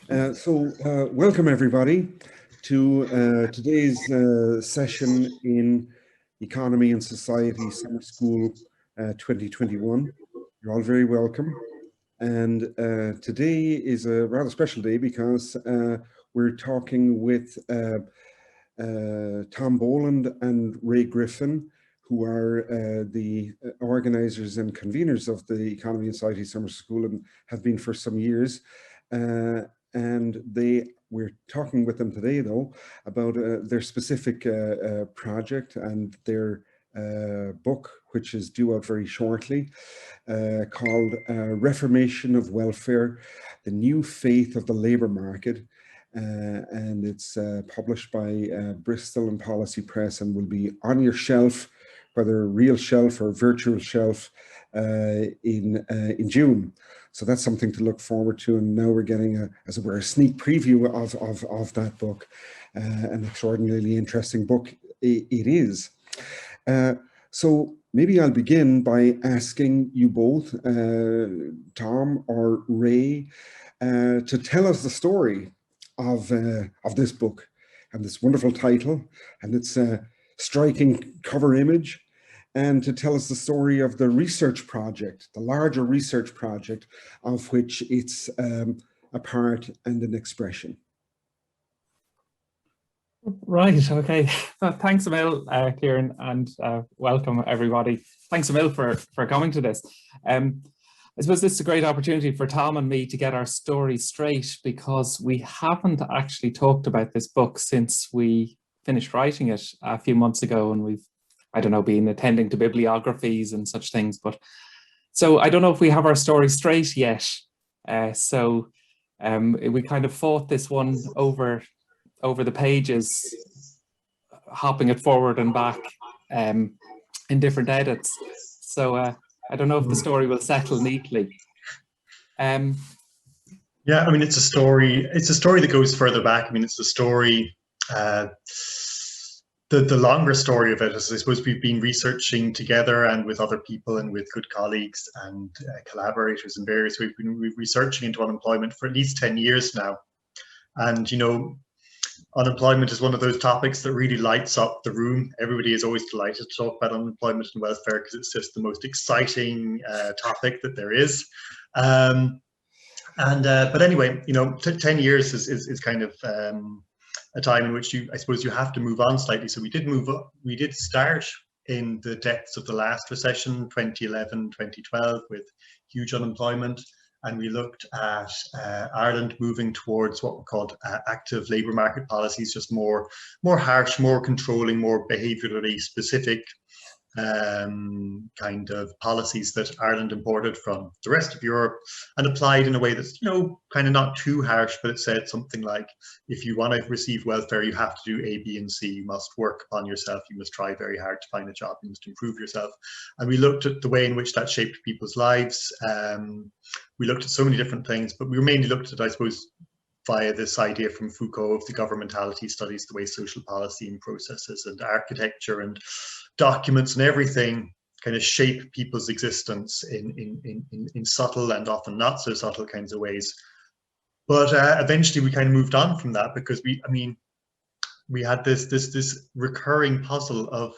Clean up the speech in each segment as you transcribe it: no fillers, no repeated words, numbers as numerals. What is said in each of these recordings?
Welcome everybody to today's session in Economy and Society Summer School 2021. You're all very welcome. And today is a rather special day because we're talking with Tom Boland and Ray Griffin, who are the organizers and conveners of the Economy and Society Summer School and have been for some years. And we're talking with them today, though, about their specific project and their book, which is due out very shortly, called Reformation of Welfare, The New Faith of the Labour Market. And it's published by Bristol and Policy Press and will be on your shelf, whether real shelf or virtual shelf, in June. So that's something to look forward to. And now we're getting, as it were, a sneak preview of that book. An extraordinarily interesting book it is. So maybe I'll begin by asking you both, Tom or Ray, to tell us the story of this book and this wonderful title and its striking cover image, and to tell us the story of the research project, the larger research project of which it's a part and an expression. Right, okay. Thanks a mil, Kieran, and welcome everybody. Thanks a mil for coming to this. I suppose this is a great opportunity for Tom and me to get our story straight, because we haven't actually talked about this book since we finished writing it a few months ago, and we've, I don't know, been attending to bibliographies and such things. But so I don't know if we have our story straight yet. We kind of fought this one over the pages, hopping it forward and back in different edits. So I don't know if the story will settle neatly. Yeah, I mean, it's a story that goes further back. I mean, it's the story, the longer story of it is, I suppose, we've been researching together and with other people and with good colleagues and collaborators in various ways. We've been researching into unemployment for at least 10 years now. And, you know, unemployment is one of those topics that really lights up the room. Everybody is always delighted to talk about unemployment and welfare because it's just the most exciting topic that there is. But anyway, you know, 10 years is kind of a time in which I suppose you have to move on slightly. So we did move up. We did start in the depths of the last recession, 2011, 2012, with huge unemployment. And we looked at Ireland moving towards what were called active labour market policies, just more harsh, more controlling, more behaviourally specific kind of policies that Ireland imported from the rest of Europe and applied in a way that's, you know, kind of not too harsh, but it said something like, if you want to receive welfare, you have to do A, B, and C. You must work upon yourself. You must try very hard to find a job. You must improve yourself. And we looked at the way in which that shaped people's lives. We looked at so many different things, but we mainly looked at, I suppose, via this idea from Foucault of the governmentality studies, the way social policy and processes and architecture and documents and everything kind of shape people's existence in subtle and often not so subtle kinds of ways. But eventually we kind of moved on from that because we had this recurring puzzle of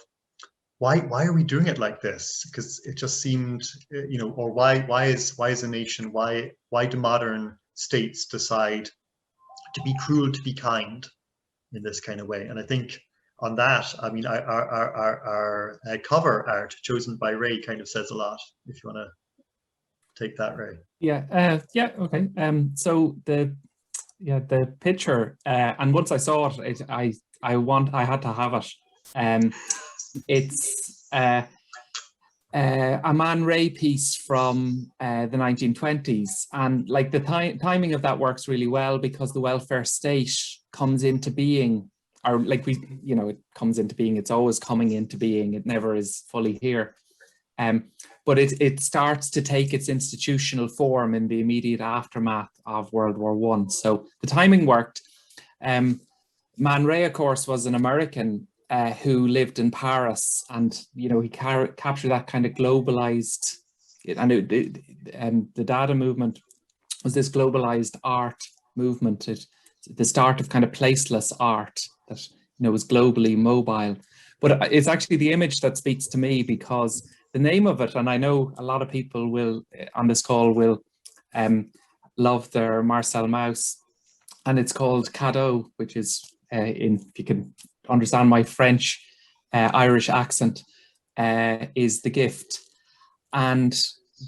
why are we doing it like this? Because it just seemed, you know, or why is a nation, why do modern states decide to be cruel to be kind in this kind of way? And I think on that, I mean, our cover art chosen by Ray kind of says a lot. If you want to take that, Ray. Yeah. Okay. So the picture, and once I saw it, I had to have it. It's a Man Ray piece from the 1920s, and like the timing of that works really well because the welfare state comes into being, or like it comes into being. It's always coming into being. It never is fully here. But it starts to take its institutional form in the immediate aftermath of World War I. So the timing worked. Man Ray, of course, was an American who lived in Paris, and he captured that kind of globalized, and the Dada movement was this globalized art movement. It's the start of kind of placeless art that, you know, is globally mobile. But it's actually the image that speaks to me, because the name of it, and I know a lot of people will on this call will love their Marcel Mauss, and it's called Cadeau, which is if you can understand my French Irish accent, is the gift. And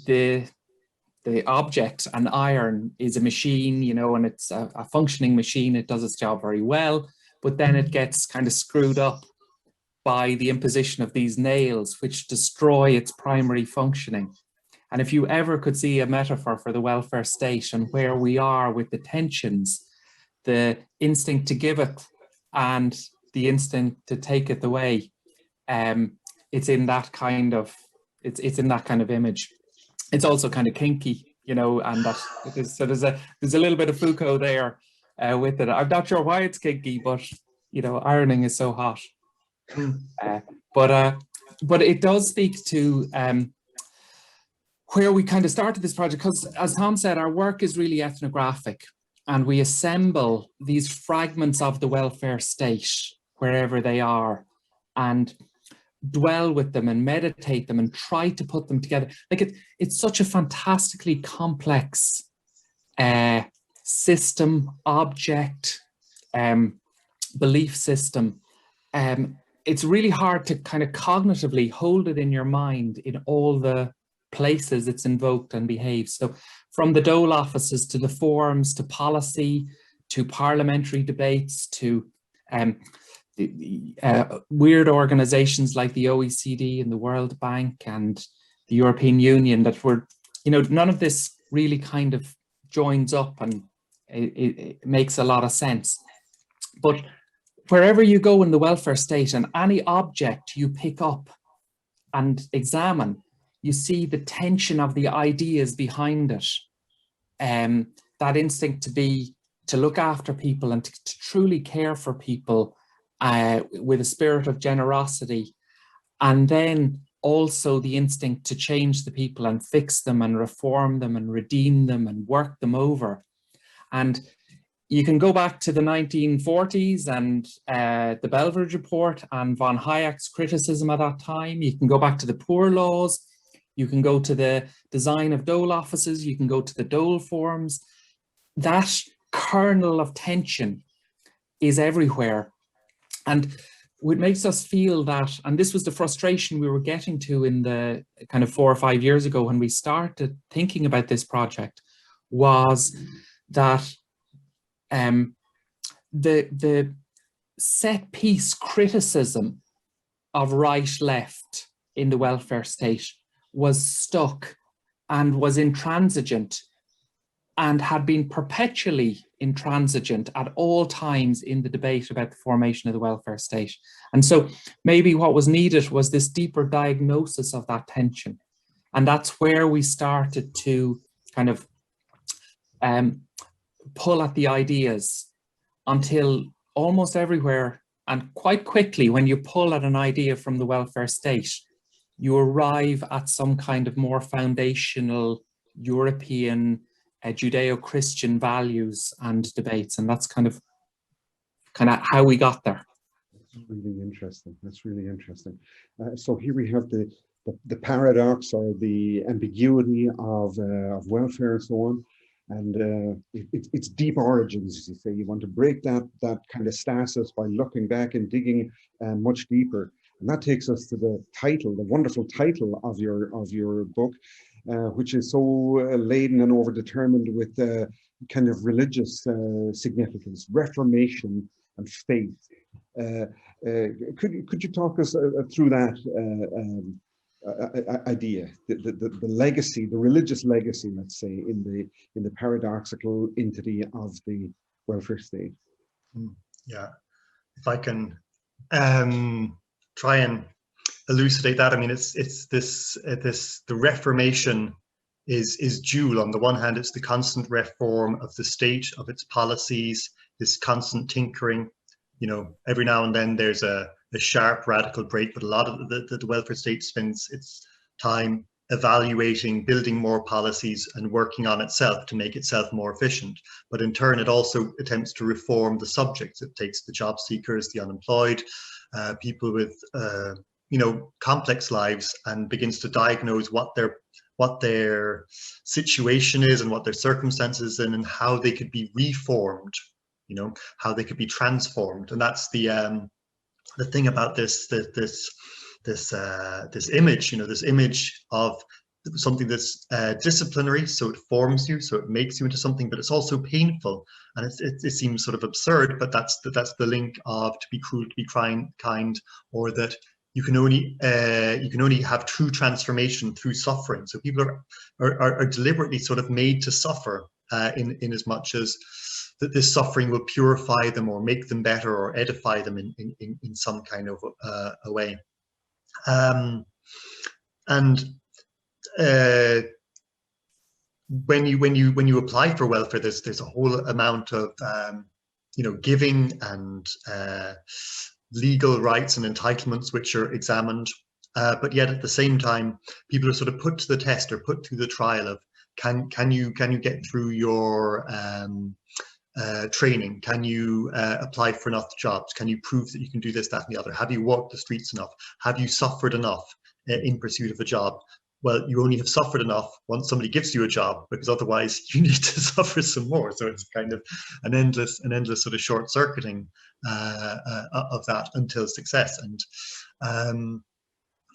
the object, an iron, is a machine, you know, and it's a functioning machine. It does its job very well, but then it gets kind of screwed up by the imposition of these nails, which destroy its primary functioning. And if you ever could see a metaphor for the welfare state and where we are with the tensions, the instinct to give it and the instinct to take it away, it's in that kind of image. It's also kind of kinky, you know, and that so there's a little bit of Foucault there with it. I'm not sure why it's kinky, but you know, ironing is so hot. But it does speak to where we kind of started this project, because as Tom said, our work is really ethnographic, and we assemble these fragments of the welfare state wherever they are and dwell with them and meditate them and try to put them together. Like it's such a fantastically complex system, object, belief system. It's really hard to kind of cognitively hold it in your mind in all the places it's invoked and behaves. So from the dole offices to the forums to policy to parliamentary debates to weird organizations like the OECD and the World Bank and the European Union, that were, you know, none of this really kind of joins up, and it makes a lot of sense. But wherever you go in the welfare state, and any object you pick up and examine, you see the tension of the ideas behind it. That instinct to look after people and to truly care for people with a spirit of generosity, and then also the instinct to change the people and fix them and reform them and redeem them and work them over. And you can go back to the 1940s and the Belveridge Report and von Hayek's criticism at that time. You can go back to the Poor Laws. You can go to the design of dole offices. You can go to the dole forms. That kernel of tension is everywhere. And what makes us feel that, and this was the frustration we were getting to in the kind of 4 or 5 years ago when we started thinking about this project, was that the set piece criticism of right-left in the welfare state was stuck and was intransigent, and had been perpetually intransigent at all times in the debate about the formation of the welfare state. And so maybe what was needed was this deeper diagnosis of that tension. And that's where we started to kind of pull at the ideas, until almost everywhere, and quite quickly, when you pull at an idea from the welfare state, you arrive at some kind of more foundational European Judeo-Christian values and debates, and that's kind of how we got there. That's really interesting. That's really interesting. So here we have the paradox or the ambiguity of welfare and so on, and it's deep origins, as you say. You want to break that kind of stasis by looking back and digging much deeper, and that takes us to the title, the wonderful title of your book. Which is so laden and overdetermined with kind of religious significance, Reformation and faith. Could you talk us through that idea, the legacy, the religious legacy, let's say, in the paradoxical entity of the welfare state? Yeah, if I can try and elucidate that. I mean, it's the Reformation is dual. On the one hand, it's the constant reform of the state, of its policies, this constant tinkering. You know, every now and then there's a sharp radical break, but a lot of the welfare state spends its time evaluating, building more policies and working on itself to make itself more efficient. But in turn, it also attempts to reform the subjects. It takes the job seekers, the unemployed, people with complex lives, and begins to diagnose what their situation is and what their circumstances in, and how they could be reformed, how they could be transformed. And that's the thing about this image, this image of something that's disciplinary, so it forms you, so it makes you into something, but it's also painful, and it seems sort of absurd, but that's the link of to be cruel, to be kind, or that you can only have true transformation through suffering. So people are deliberately sort of made to suffer in as much as that this suffering will purify them or make them better or edify them in some kind of a way. When you apply for welfare, there's a whole amount of giving and legal rights and entitlements which are examined, but yet at the same time, people are sort of put to the test or put through the trial of can you get through your training? Can you apply for enough jobs? Can you prove that you can do this, that, and the other? Have you walked the streets enough? Have you suffered enough in pursuit of a job? Well, you only have suffered enough once somebody gives you a job, because otherwise you need to suffer some more. So it's kind of an endless sort of short-circuiting of that until success. And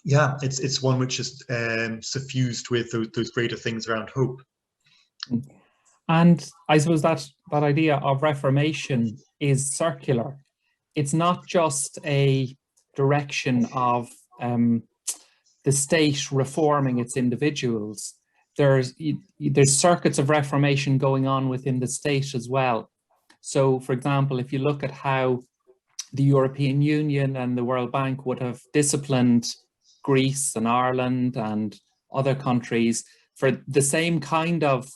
yeah, it's one which is suffused with those greater things around hope. And I suppose that idea of reformation is circular. It's not just a direction of the state reforming its individuals. There's circuits of reformation going on within the state as well. So, for example, if you look at how the European Union and the World Bank would have disciplined Greece and Ireland and other countries for the same kind of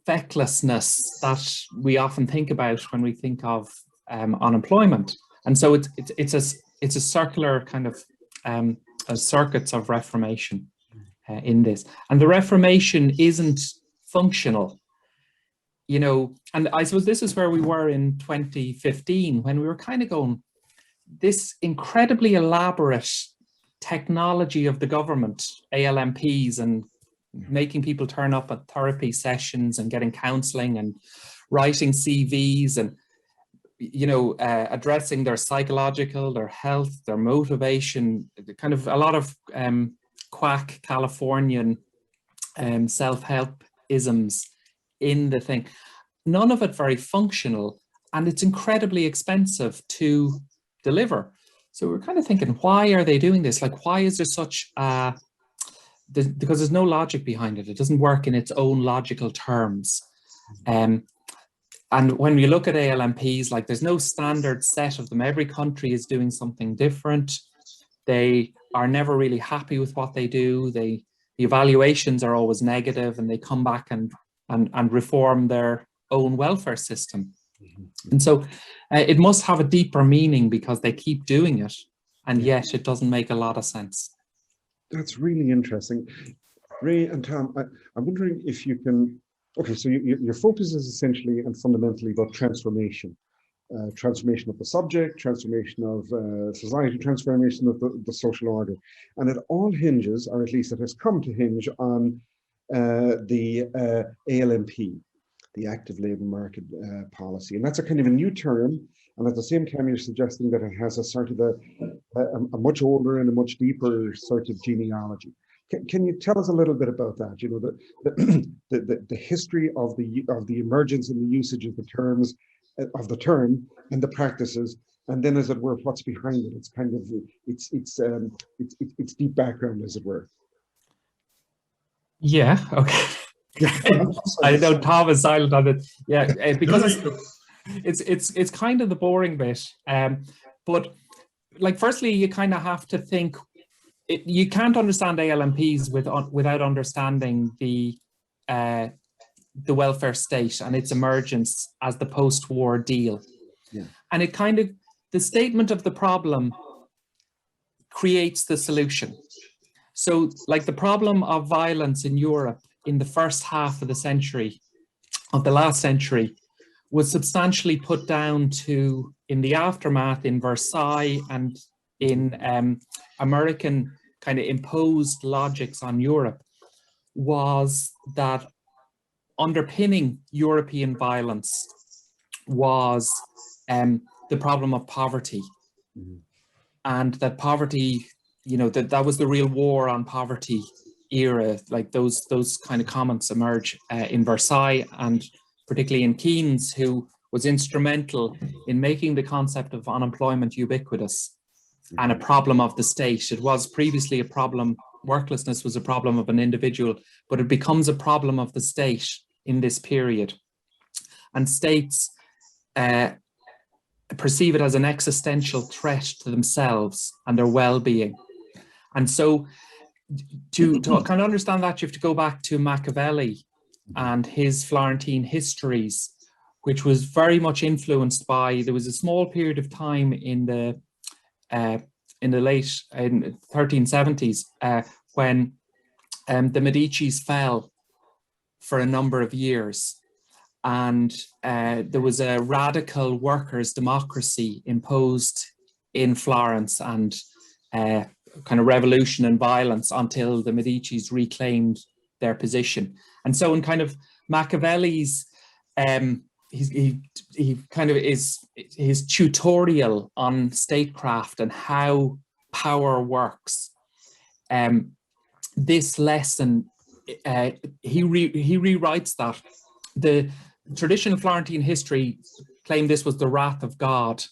fecklessness that we often think about when we think of unemployment. And so it's a circular kind of circuits of reformation in this. And the reformation isn't functional, and I suppose this is where we were in 2015, when we were kind of going, this incredibly elaborate technology of the government, ALMPs, and making people turn up at therapy sessions and getting counseling and writing CVs and addressing their psychological, their health, their motivation, kind of a lot of quack Californian self-help isms in the thing. None of it very functional, and it's incredibly expensive to deliver. So we're kind of thinking, why are they doing this? Like, why is there such because there's no logic behind it. It doesn't work in its own logical terms. And when we look at ALMPs, like, there's no standard set of them. Every country is doing something different. They are never really happy with what they do. The evaluations are always negative, and they come back and reform their own welfare system. And so it must have a deeper meaning because they keep doing it, and yet it doesn't make a lot of sense. That's really interesting. Ray and Tom, I'm wondering if you can, okay, so your focus is essentially and fundamentally about transformation. Transformation of the subject, transformation of society, transformation of the social order. And it all hinges, or at least it has come to hinge on the ALMP, the active labour market policy. And that's a kind of a new term. And at the same time, you're suggesting that it has a sort of a much older and a much deeper sort of genealogy. Can you tell us a little bit about that? The history of the emergence and the usage of the terms, of the term and the practices, and then, as it were, what's behind it. It's kind of it's deep background, as it were. Yeah. Okay. I know Tom is silent on it. Yeah, because it's kind of the boring bit. But like, firstly, you kind of have to think. You can't understand ALMPs without understanding the welfare state and its emergence as the post-war deal. Yeah. And it kind of, the statement of the problem creates the solution. So like the problem of violence in Europe in the first half of the century, of the last century, was substantially put down to, in the aftermath in Versailles and in American kind of imposed logics on Europe, was that underpinning European violence was the problem of poverty. And that poverty, you know, that was the real war on poverty era. Like those kind of comments emerge in Versailles, and particularly in Keynes, who was instrumental in making the concept of unemployment ubiquitous and a problem of the state. It was previously a problem, worklessness was a problem of an individual, but it becomes a problem of the state in this period. And states perceive it as an existential threat to themselves and their well-being. And so to kind of understand that, you have to go back to Machiavelli and his Florentine histories, which was very much influenced by, there was a small period of time in the late 1370s when the Medicis fell for a number of years. And there was a radical workers' democracy imposed in Florence, and kind of revolution and violence until the Medicis reclaimed their position. And so in kind of Machiavelli's, he kind of is his tutorial on statecraft and how power works. This lesson, he rewrites that. The traditional Florentine history claimed this was the wrath of God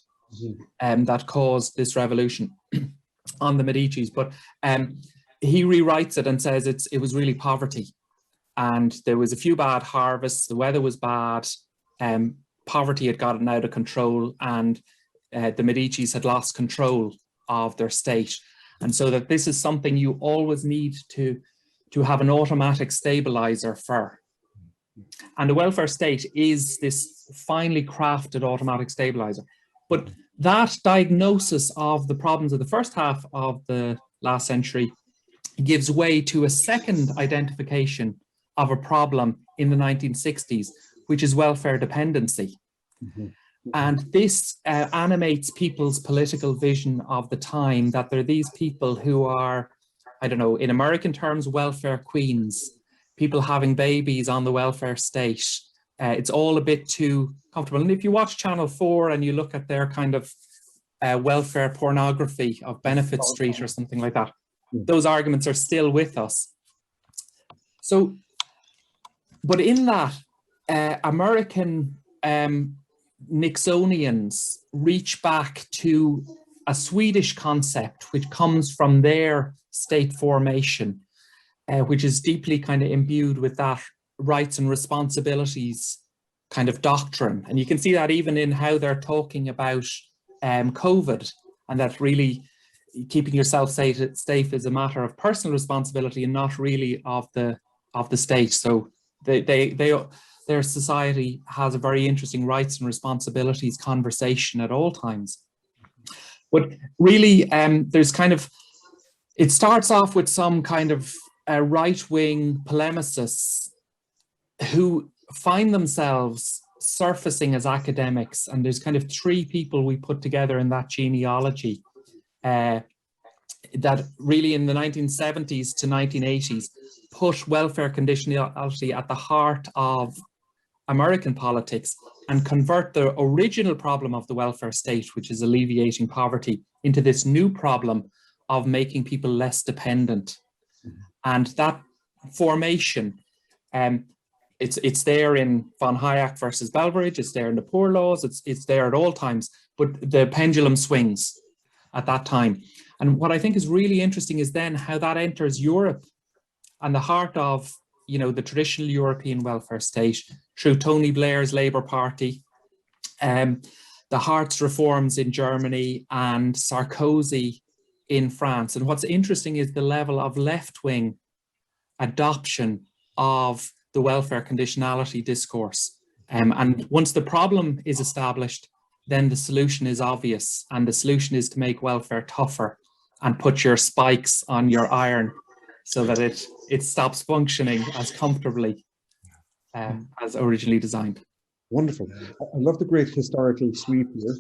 that caused this revolution on the Medicis, but he rewrites it and says it was really poverty, and there was a few bad harvests, the weather was bad, poverty had gotten out of control, and the Medicis had lost control of their state. And so that this is something you always need to have an automatic stabilizer for. And the welfare state is this finely crafted automatic stabilizer. But that diagnosis of the problems of the first half of the last century gives way to a second identification of a problem in the 1960s, which is welfare dependency. And this animates people's political vision of the time, that there are these people who are, I don't know, in American terms, welfare queens, people having babies on the welfare state. It's all a bit too comfortable. And if you watch Channel 4 and you look at their kind of welfare pornography of Benefit Street or something like that, those arguments are still with us. So, but in that, American Nixonians reach back to a Swedish concept which comes from their state formation, which is deeply kind of imbued with that rights and responsibilities kind of doctrine. And you can see that even in how they're talking about COVID, and that really keeping yourself safe is a matter of personal responsibility and not really of the state. So their society has a very interesting rights and responsibilities conversation at all times. But really, there's kind of, it starts off with some kind of right-wing polemicists who find themselves surfacing as academics. And there's kind of three people we put together in that genealogy that really in the 1970s to 1980s put welfare conditionality at the heart of American politics and convert the original problem of the welfare state, which is alleviating poverty, into this new problem of making people less dependent. And that formation, it's there in von Hayek versus Beveridge, it's there in the Poor Laws, it's there at all times, but the pendulum swings at that time. And what I think is really interesting is then how that enters Europe and the heart of, you know, the traditional European welfare state through Tony Blair's Labour Party, the Hartz reforms in Germany and Sarkozy in France. And what's interesting is the level of left-wing adoption of the welfare conditionality discourse. And once the problem is established, then the solution is obvious. And the solution is to make welfare tougher and put your spikes on your iron so that it stops functioning as comfortably as originally designed. Wonderful. I love the great historical sweep here.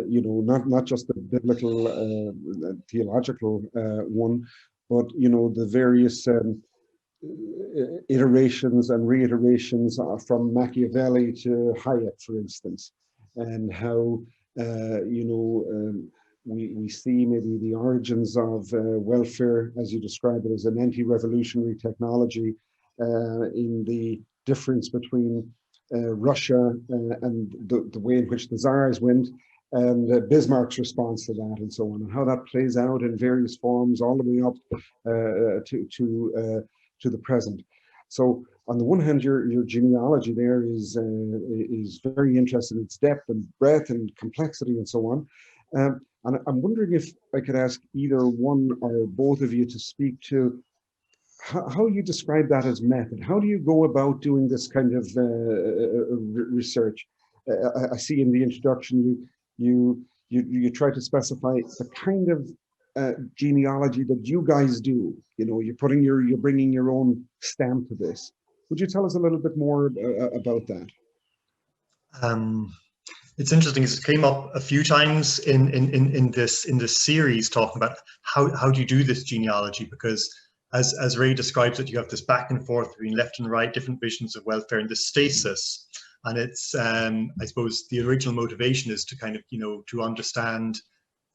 You know, not just the biblical, theological one, but you know the various iterations and reiterations from Machiavelli to Hayek, for instance, and how you know we see maybe the origins of welfare, as you describe it, as an anti-revolutionary technology, in the difference between Russia and the way in which the Tsars went, and Bismarck's response to that, and so on, and how that plays out in various forms all the way up to the present. So on the one hand, your genealogy there is very interesting in its depth and breadth and complexity and so on. And I'm wondering if I could ask either one or both of you to speak to how you describe that as method. How do you go about doing this kind of research? I see in the introduction you try to specify the kind of genealogy that you guys do. You know, you're bringing your own stamp to this. Would you tell us a little bit more about that? It's interesting. It came up a few times in this series, talking about how do you do this genealogy, because as Ray describes it, you have this back and forth between left and right, different visions of welfare, and this stasis. And it's I suppose the original motivation is to kind of, you know, to understand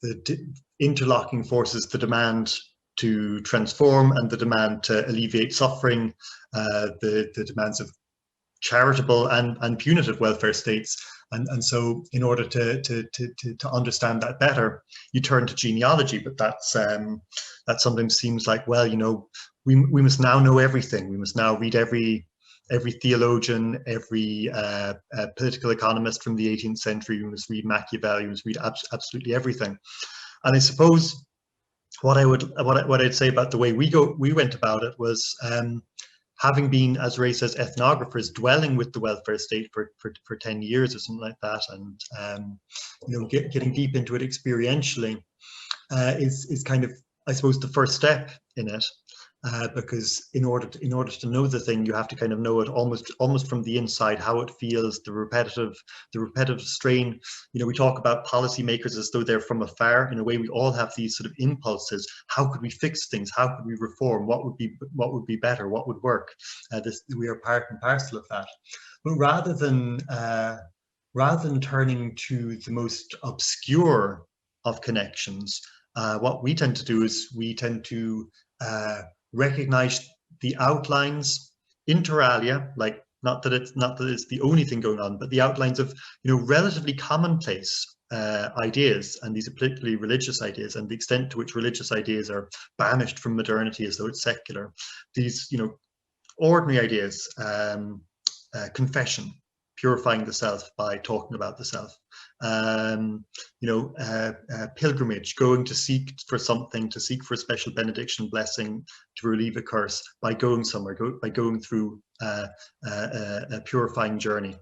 the interlocking forces, the demand to transform and the demand to alleviate suffering, the demands of charitable and punitive welfare states. And so in order to understand that better, you turn to genealogy. But that sometimes seems like, well, you know, we must now know everything. We must now read every theologian, every political economist from the 18th century. We must read Machiavelli. We must read absolutely everything. And I suppose what I'd say about the way we went about it was, having been, as Ray says, ethnographers, dwelling with the welfare state for 10 years or something like that, and you know, getting deep into it experientially, is kind of, I suppose, the first step in it. Because in order to know the thing, you have to kind of know it almost from the inside, how it feels, the repetitive strain. You know, we talk about policymakers as though they're from afar. In a way, we all have these sort of impulses. How could we fix things? How could we reform? What would be better? What would work? We are part and parcel of that. But rather than turning to the most obscure of connections, what we tend to do is we tend to recognize the outlines, inter alia, like not that it's the only thing going on, but the outlines of, you know, relatively commonplace ideas, and these are particularly religious ideas, and the extent to which religious ideas are banished from modernity as though it's secular. These, you know, ordinary ideas, confession, purifying the self by talking about the self, you know, pilgrimage, going to seek for something, to seek for a special benediction, blessing, to relieve a curse by going somewhere, by going through a purifying journey.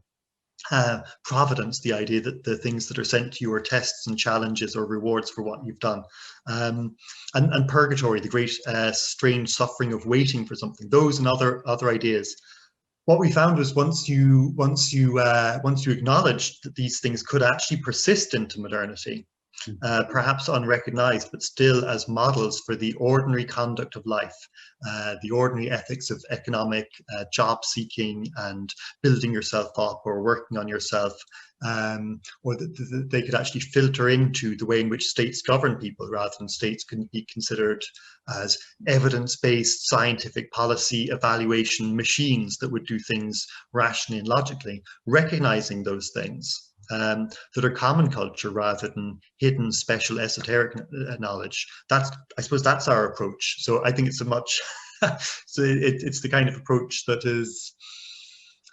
Providence, the idea that the things that are sent to you are tests and challenges or rewards for what you've done, and purgatory, the great strange suffering of waiting for something. Those and other ideas. What we found was once you acknowledged that these things could actually persist into modernity, perhaps unrecognized, but still as models for the ordinary conduct of life, the ordinary ethics of economic job seeking and building yourself up or working on yourself, or that they could actually filter into the way in which states govern people, rather than states can be considered as evidence-based scientific policy evaluation machines that would do things rationally and logically, recognizing those things that are common culture rather than hidden special esoteric knowledge. I suppose that's our approach. So I think it's a much so it's the kind of approach that is,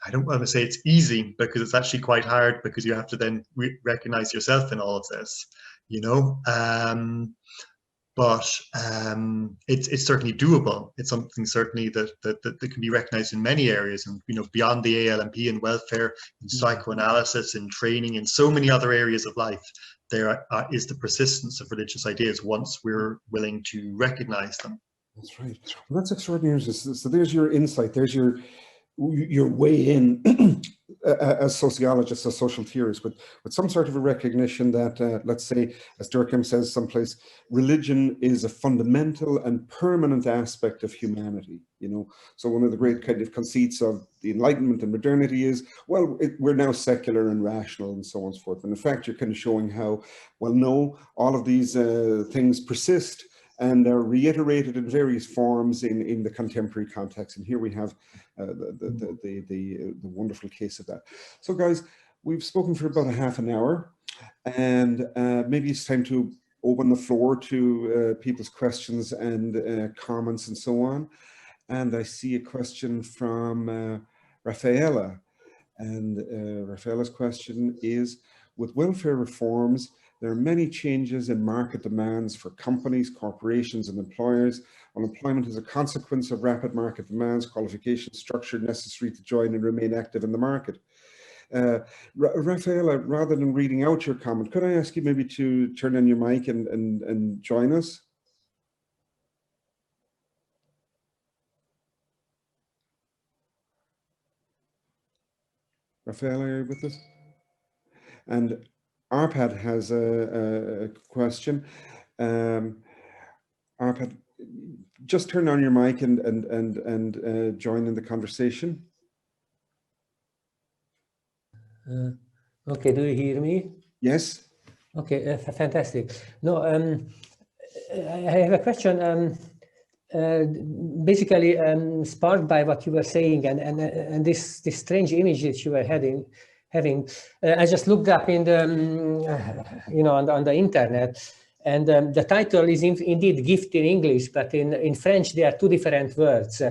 I don't want to say it's easy, because it's actually quite hard, because you have to then recognize yourself in all of this, you know. But it's certainly doable. It's something certainly that can be recognized in many areas, and, you know, beyond the ALMP and welfare, in psychoanalysis, in training, in so many other areas of life. There is the persistence of religious ideas once we're willing to recognize them. That's right. Well, that's extraordinary. So there's your insight. There's your way in as sociologists, as social theorists, with some sort of a recognition that, let's say, as Durkheim says someplace, religion is a fundamental and permanent aspect of humanity. You know, so one of the great kind of conceits of the Enlightenment and modernity is, well, we're now secular and rational and so on and so forth. And in fact, you're kind of showing how, well, no, all of these things persist and are reiterated in various forms in the contemporary context. And here we have the wonderful case of that. So guys, we've spoken for about a half an hour, and maybe it's time to open the floor to people's questions and comments and so on. And I see a question from Rafaela. And Rafaela's question is, with welfare reforms, there are many changes in market demands for companies, corporations, and employers. Unemployment is a consequence of rapid market demands, qualification structure necessary to join and remain active in the market. Rafaela, rather than reading out your comment, could I ask you maybe to turn on your mic and join us? Rafaela, are you with us? And Arpad has a question. Arpad, just turn on your mic and join in the conversation. Okay, do you hear me? Yes. Okay, fantastic. No, I have a question. Basically, sparked by what you were saying and this strange image that you were having. I just looked up in the on the internet, and the title is indeed gift in English, but in French there are two different words.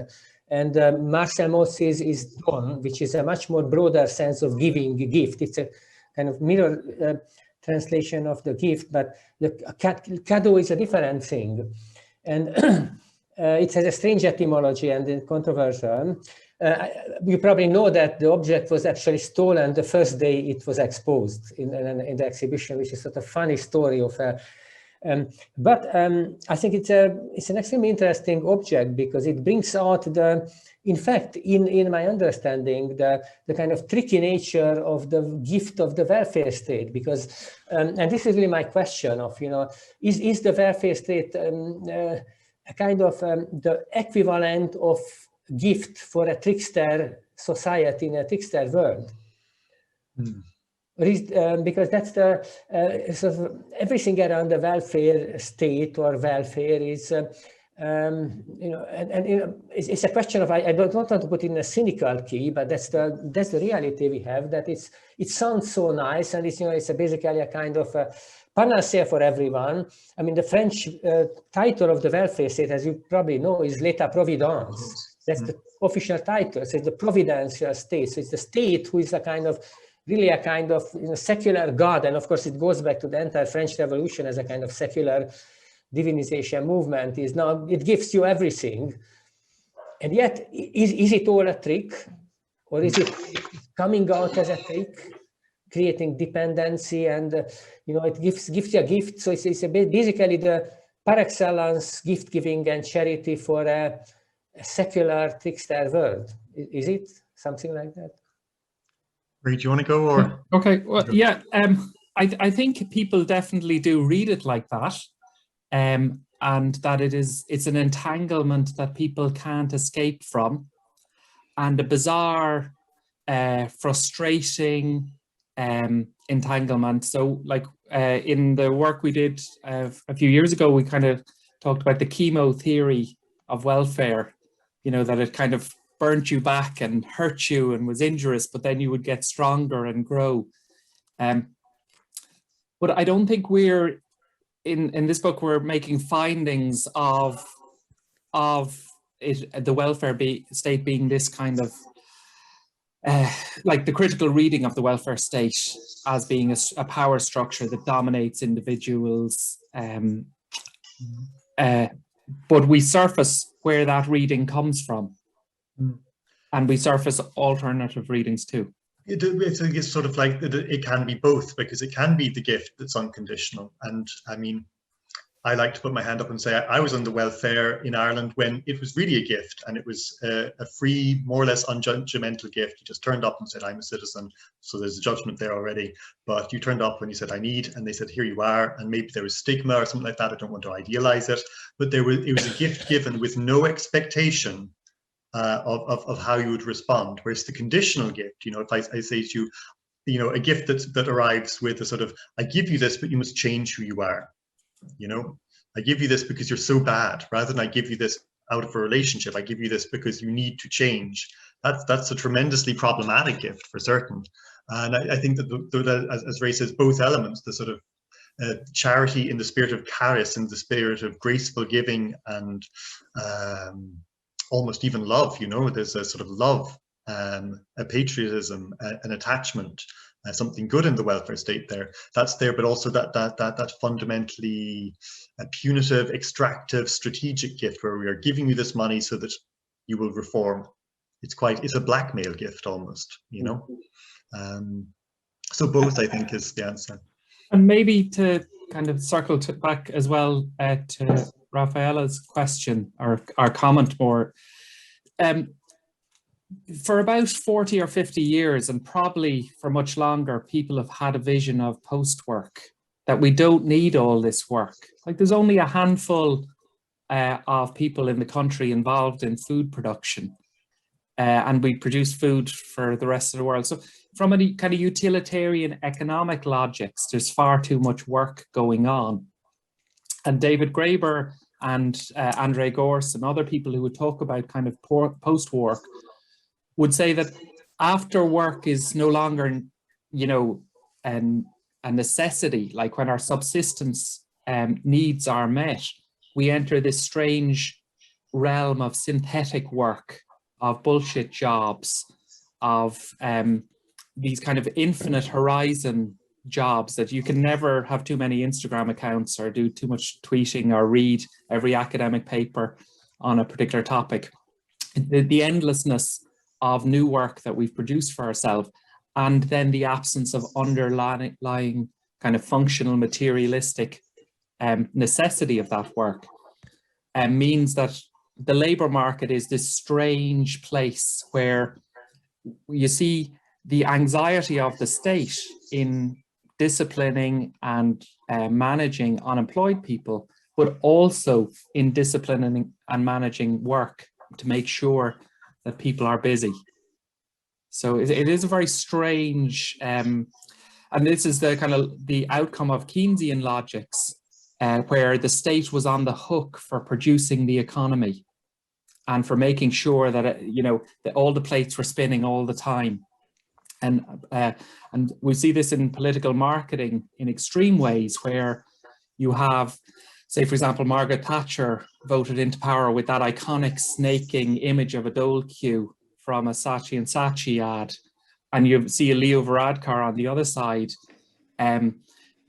And Marcel Mauss is don, which is a much more broader sense of giving a gift. It's a kind of mirror translation of the gift, but the cadeau is a different thing, and it has a strange etymology and controversial. You probably know that the object was actually stolen the first day it was exposed in the exhibition, which is sort of a funny story of but I think it's an extremely interesting object because it brings out in fact, in my understanding, the kind of tricky nature of the gift of the welfare state, because and this is really my question of, is the welfare state a kind of the equivalent of gift for a trickster society in a trickster world? Because that's the sort of everything around the welfare state or welfare is it's a question of, I don't want to put in a cynical key, but that's the reality we have, that it sounds so nice, and it's basically a kind of panacea for everyone. I mean, the French title of the welfare state, as you probably know, is l'État providence. That's the official title. So it's the providential state. So it's the state who is really a kind of secular god. And of course, it goes back to the entire French Revolution as a kind of secular divinization movement. It gives you everything. And yet, is it all a trick? Or is it coming out as a trick, creating dependency, and it gives you a gift? So it's basically the par excellence gift giving and charity for a secular trickster world. Is it something like that? Ray, do you want to go, or? Okay, well, yeah, I think people definitely do read it like that, and that it's an entanglement that people can't escape from, and a bizarre, frustrating entanglement. So, like in the work we did a few years ago, we kind of talked about the chemo theory of welfare. That it kind of burnt you back and hurt you and was injurious, but then you would get stronger and grow. But I don't think we're in this book, we're making findings of the welfare state being this kind of like the critical reading of the welfare state as being a power structure that dominates individuals. But we surface where that reading comes from. And we surface alternative readings too. It's sort of like it can be both, because it can be the gift that's unconditional. And I mean, I like to put my hand up and say I was on the welfare in Ireland when it was really a gift, and it was a free, more or less unjudgmental gift. You just turned up and said, I'm a citizen, so there's a judgment there already. But you turned up when you said, I need, and they said, here you are. And maybe there was stigma or something like that. I don't want to idealize it, but it was a gift given with no expectation of how you would respond. Whereas the conditional gift, you know, if I say to you, you know, a gift that arrives with a sort of, I give you this, but you must change who you are. You know, I give you this because you're so bad, rather than I give you this out of a relationship. I give you this because you need to change. That's a tremendously problematic gift for certain. And I think that as Ray says, both elements, the sort of charity in the spirit of charis, in the spirit of graceful giving, and almost even love. You know, there's a sort of love, a patriotism, an attachment. Something good in the welfare state that's there, but also that fundamentally punitive, extractive, strategic gift where we are giving you this money so that you will reform. It's a blackmail gift almost, you know. So both, I think, is the answer. And maybe to kind of circle back as well to Rafaela's question or comment more. For about 40 or 50 years, and probably for much longer, people have had a vision of post-work, that we don't need all this work. Like, there's only a handful of people in the country involved in food production, and we produce food for the rest of the world. So from a kind of utilitarian economic logics, there's far too much work going on. And David Graeber and Andre Gorse and other people who would talk about kind of post-work would say that after work is no longer, you know, a necessity. Like, when our subsistence needs are met, we enter this strange realm of synthetic work, of bullshit jobs, of these kind of infinite horizon jobs that you can never have too many Instagram accounts or do too much tweeting or read every academic paper on a particular topic. The endlessness of new work that we've produced for ourselves, and then the absence of underlying kind of functional materialistic necessity of that work means that the labor market is this strange place where you see the anxiety of the state in disciplining and managing unemployed people, but also in disciplining and managing work to make sure that people are busy. So it is a very strange, and this is the kind of the outcome of Keynesian logics, where the state was on the hook for producing the economy and for making sure that, you know, that all the plates were spinning all the time. And we see this in political marketing in extreme ways, where you have, say, for example, Margaret Thatcher voted into power with that iconic snaking image of a dole queue from a Saatchi and Saatchi ad. And you see a Leo Varadkar on the other side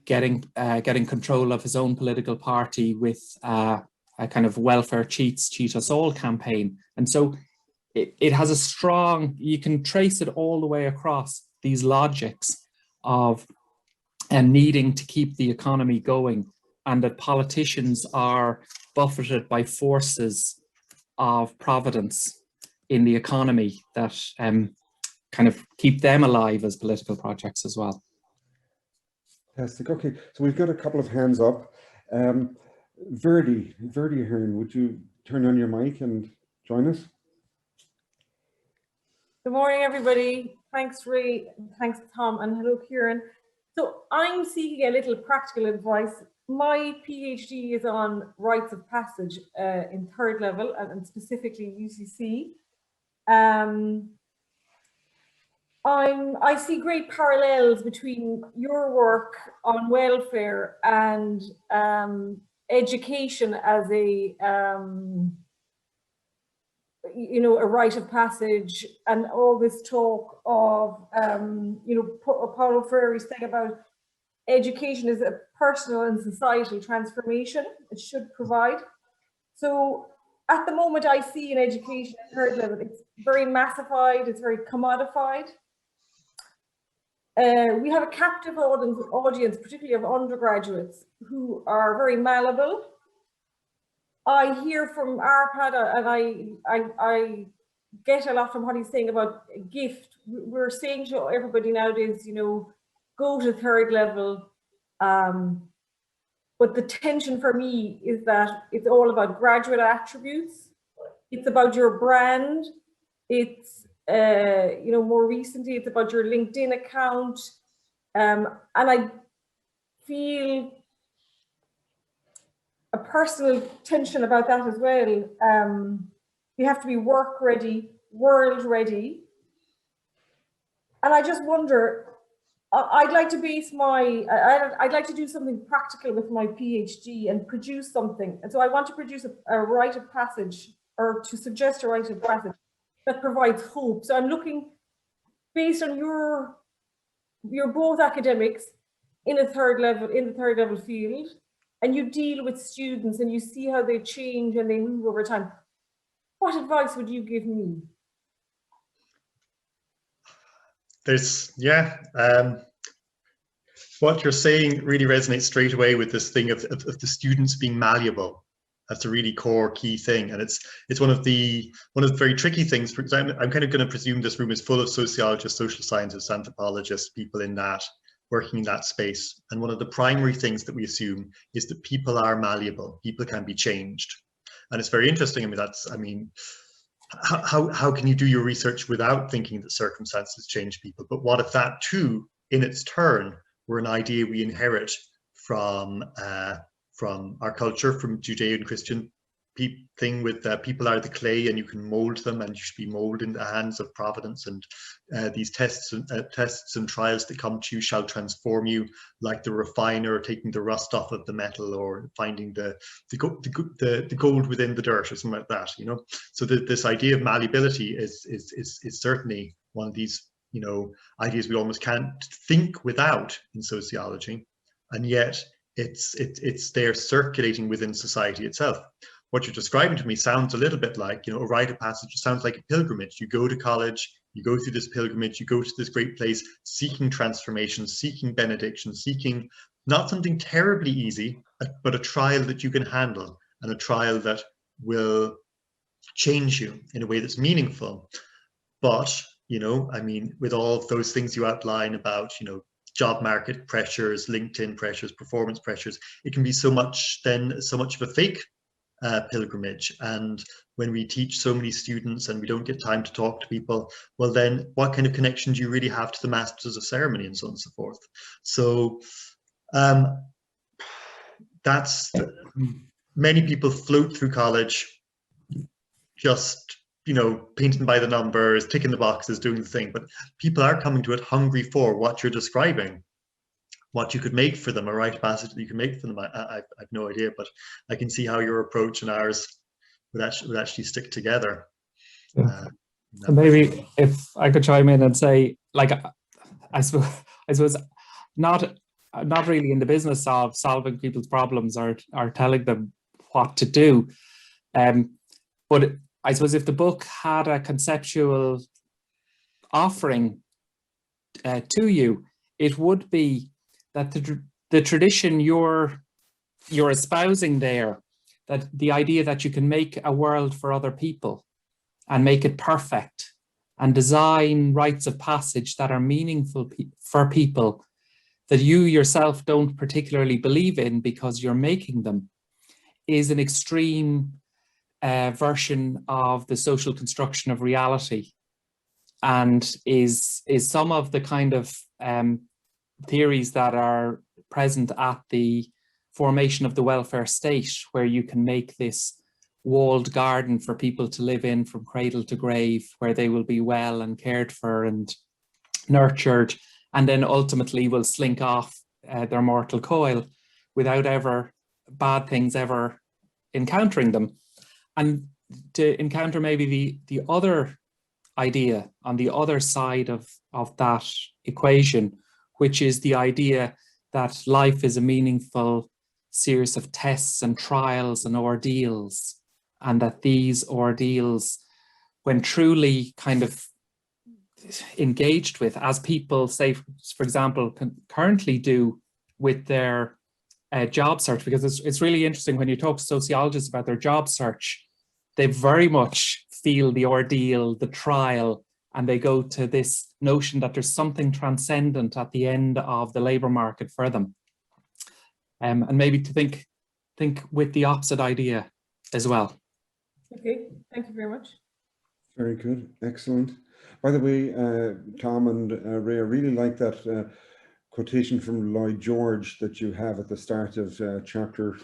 getting control of his own political party with a kind of welfare cheats, cheat us all campaign. And so it has a strong, you can trace it all the way across these logics of needing to keep the economy going, and that politicians are buffeted by forces of providence in the economy that kind of keep them alive as political projects as well. Fantastic. Okay, so we've got a couple of hands up. Verdi Hearn, would you turn on your mic and join us? Good morning, everybody. Thanks, Ray. Thanks, Tom, and hello, Kieran. So I'm seeking a little practical advice. My PhD is on rites of passage in third level and specifically UCC. I see great parallels between your work on welfare and education as a you know, a rite of passage, and all this talk of you know, Paulo Freire's thing about education is a personal and societal transformation it should provide. So at the moment, I see in education at third level, it's very massified, it's very commodified. We have a captive audience, particularly of undergraduates, who are very malleable, I hear from Arpad, and I get a lot from what he's saying about gift. We're saying to everybody nowadays, you know, go to third level. But the tension for me is that it's all about graduate attributes. It's about your brand. It's, you know, more recently, it's about your LinkedIn account. And I feel a personal tension about that as well. You have to be work ready, world ready. And I just wonder, I'd like to base my, I'd like to do something practical with my PhD and produce something. And so I want to produce a rite of passage, or to suggest a rite of passage that provides hope. So I'm looking, based on you're both academics in the third level field, and you deal with students and you see how they change and they move over time. What advice would you give me? What you're saying really resonates straight away with this thing of the students being malleable. That's a really core key thing, and it's one of the very tricky things. For example, I'm kind of going to presume this room is full of sociologists, social scientists, anthropologists, people in that, working in that space. And one of the primary things that we assume is that people are malleable, people can be changed. And it's very interesting. I mean, how can you do your research without thinking that circumstances change people? But what if that too, in its turn, were an idea we inherit from our culture, from Judeo-Christian thing with people are the clay and you can mold them and you should be molded in the hands of providence, and these tests and trials that come to you shall transform you, like the refiner taking the rust off of the metal, or finding the gold within the dirt, or something like that, you know. So this idea of malleability is certainly one of these, you know, ideas we almost can't think without in sociology, and yet it's there circulating within society itself. What you're describing to me sounds a little bit like, you know, a rite of passage. It sounds like a pilgrimage. You go to college, you go through this pilgrimage, you go to this great place, seeking transformation, seeking benediction, seeking not something terribly easy, but a trial that you can handle, and a trial that will change you in a way that's meaningful. But, you know, I mean, with all of those things you outline about, you know, job market pressures, LinkedIn pressures, performance pressures, it can be so much of a fake pilgrimage. And when we teach so many students and we don't get time to talk to people, well then what kind of connection do you really have to the masters of ceremony, and so on and so forth? So that's many people float through college just, you know, painting by the numbers, ticking the boxes, doing the thing, but people are coming to it hungry for what you're describing, what you could make for them, a rite of passage that you can make for them. I've no idea, but I can see how your approach and ours would actually stick together. Yeah. So maybe if I could chime in and say, like, I suppose not really in the business of solving people's problems or telling them what to do, but I suppose if the book had a conceptual offering to you, it would be that the tradition you're espousing there, that the idea that you can make a world for other people and make it perfect and design rites of passage that are meaningful for people that you yourself don't particularly believe in because you're making them, is an extreme version of the social construction of reality, and is some of the kind of theories that are present at the formation of the welfare state, where you can make this walled garden for people to live in from cradle to grave, where they will be well and cared for and nurtured, and then ultimately will slink off their mortal coil without ever bad things ever encountering them. And to encounter maybe the other idea on the other side of that equation, which is the idea that life is a meaningful series of tests and trials and ordeals, and that these ordeals, when truly kind of engaged with, as people say, for example, currently do with their job search, because it's really interesting when you talk to sociologists about their job search, they very much feel the ordeal, the trial, and they go to this notion that there's something transcendent at the end of the labour market for them. And maybe to think with the opposite idea as well. Okay, thank you very much. Very good, excellent. By the way, Tom and Ray, I really like that quotation from Lloyd George that you have at the start of chapter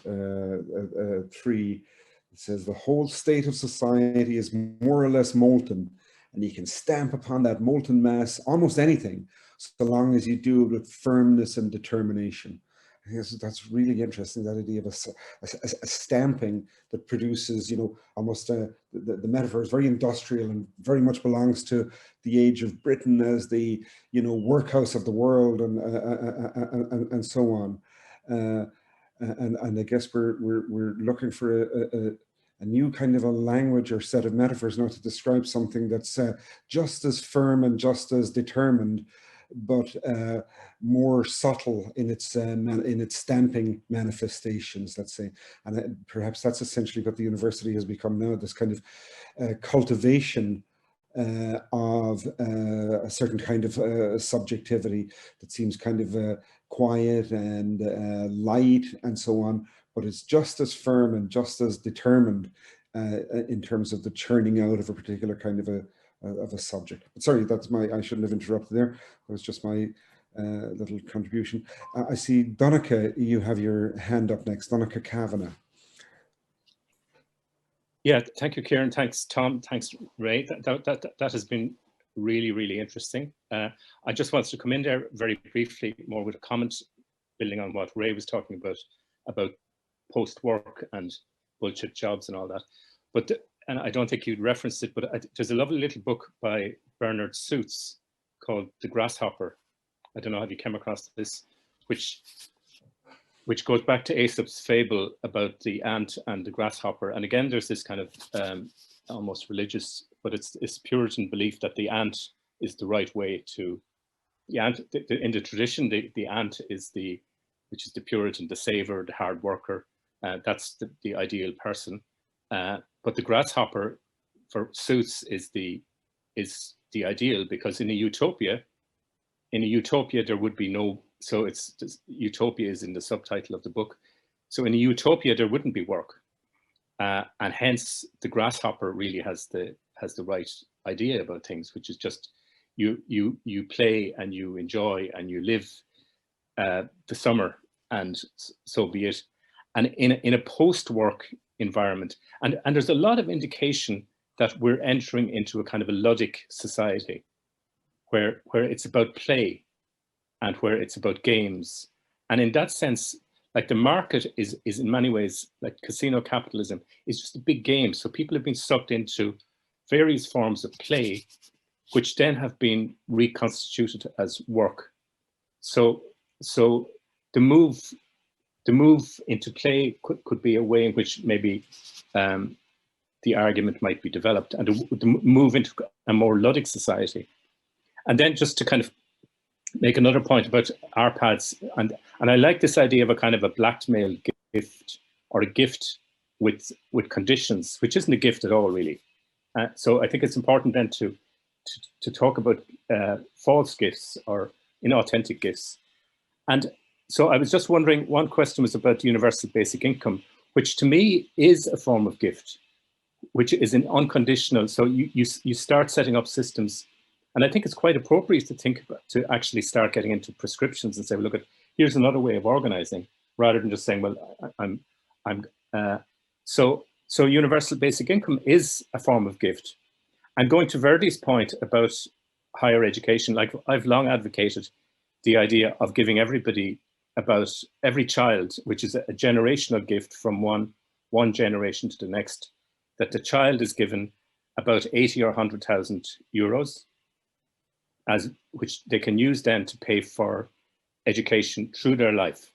3. It says, the whole state of society is more or less molten, and you can stamp upon that molten mass almost anything, so long as you do it with firmness and determination. I think that's really interesting, that idea of a stamping that produces, you know, almost the metaphor is very industrial and very much belongs to the age of Britain as the, you know, workhouse of the world, and so on. And I guess we're looking for a new kind of a language or set of metaphors now to describe something that's just as firm and just as determined, but more subtle in its stamping manifestations, let's say. And perhaps that's essentially what the university has become now, this kind of cultivation of a certain kind of subjectivity that seems kind of quiet and light and so on, but it's just as firm and just as determined in terms of the churning out of a particular kind of a subject. But sorry, that's I shouldn't have interrupted there. That was just my little contribution. I see Donncha, you have your hand up next. Donncha Kavanagh. Yeah, thank you, Kieran. Thanks, Tom. Thanks, Ray. That has been really, really interesting. I just wanted to come in there very briefly, more with a comment building on what Ray was talking about post-work and bullshit jobs and all that. But and I don't think you'd referenced it, but there's a lovely little book by Bernard Suits called The Grasshopper. I don't know if you came across this, which goes back to Aesop's fable about the ant and the grasshopper. And again, there's this kind of almost religious, but it's Puritan belief that the ant is the right way to, the ant, in the tradition, the ant is which is the Puritan, the saver, the hard worker. That's the ideal person. But the grasshopper for Suits is the ideal, because in a utopia there would be no, so utopia is in the subtitle of the book. So in a utopia there wouldn't be work, and hence the grasshopper really has the right idea about things, which is just you play and you enjoy and you live the summer, and so be it. And in a post-work environment, and there's a lot of indication that we're entering into a kind of a ludic society where it's about play and where it's about games. And in that sense, like the market is in many ways, like casino capitalism, is just a big game. So people have been sucked into various forms of play, which then have been reconstituted as work. So the move into play could be a way in which maybe the argument might be developed, and the move into a more ludic society. And then just to kind of make another point about RPADs, and I like this idea of a kind of a blackmail gift, or a gift with conditions, which isn't a gift at all, really. So I think it's important then to talk about false gifts or inauthentic gifts. And so I was just wondering, one question was about universal basic income, which to me is a form of gift, which is an unconditional. So you start setting up systems. And I think it's quite appropriate to think about, to actually start getting into prescriptions and say, well, look, here's another way of organizing, rather than just saying, well, so universal basic income is a form of gift. And going to Verdi's point about higher education, like I've long advocated the idea of giving everybody, about every child, which is a generational gift from one generation to the next, that the child is given about 80 or 100,000 euros, which they can use then to pay for education through their life.